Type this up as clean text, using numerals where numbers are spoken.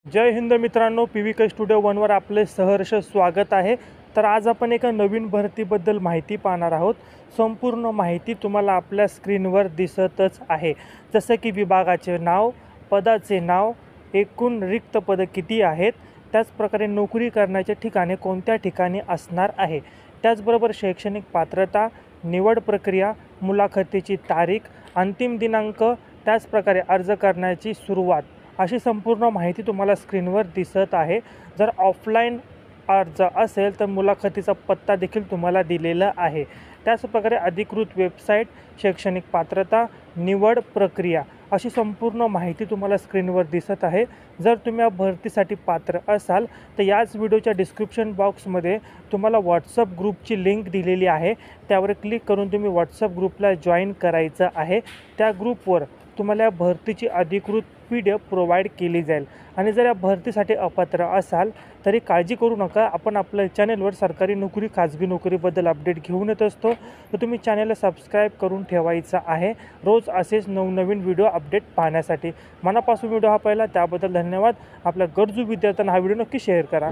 जय हिंद मित्रांनो, PVK studio वनवर आपले सहर्ष स्वागत आहे। तर आज आपण एका नवीन भरतीबद्दल माहिती पाहणार आहोत। संपूर्ण माहिती तुम्हाला आपल्या स्क्रीनवर दिसतच आहे, जसं की विभागाचे नाव, पदाचे नाव, एकूण रिक्त पदं किती आहेत, त्याचप्रकारे नोकरी करण्याचे ठिकाणे कोणत्या ठिकाणी असणार आहे, त्याचबरोबर शैक्षणिक पात्रता, निवड प्रक्रिया, मुलाखतीची तारीख, अंतिम दिनांक, त्याचप्रकारे अर्ज करण्याची सुरुवात अशी संपूर्ण माहिती तुम्हाला स्क्रीनवर दिसत आहे। जर ऑफलाईन अर्ज असेल तर मुलाखतीचा पत्ता देखील तुम्हाला दिलेला आहे। त्याचप्रकारे अधिकृत वेबसाईट, शैक्षणिक पात्रता, निवड प्रक्रिया अशी संपूर्ण माहिती तुम्हाला स्क्रीनवर दिसत आहे। जर तुम्ही या भरतीसाठी पात्र असाल तर याच व्हिडिओच्या डिस्क्रिप्शन बॉक्समध्ये तुम्हाला व्हॉट्सअप ग्रुपची लिंक दिलेली आहे, त्यावर क्लिक करून तुम्ही व्हॉट्सअप ग्रुपला जॉईन करायचं आहे। त्या ग्रुपवर तुम्हाला या भरतीची अधिकृत PDF प्रोव्हाइड केली जाईल। आणि जर या भरतीसाठी अपात्र असाल तरी काळजी करू नका, आपण आपल्या चॅनलवर सरकारी नोकरी, खाजगी नोकरीबद्दल अपडेट घेऊन येत असतो, तर तुम्ही चॅनलला सबस्क्राईब करून ठेवायचं आहे रोज असेच नवनवीन व्हिडिओ अपडेट पाहण्यासाठी। मनापासून व्हिडिओ हा पाहिला त्याबद्दल धन्यवाद। आपल्या गरजू विद्यार्थ्यांना हा व्हिडिओ नक्की शेअर करा।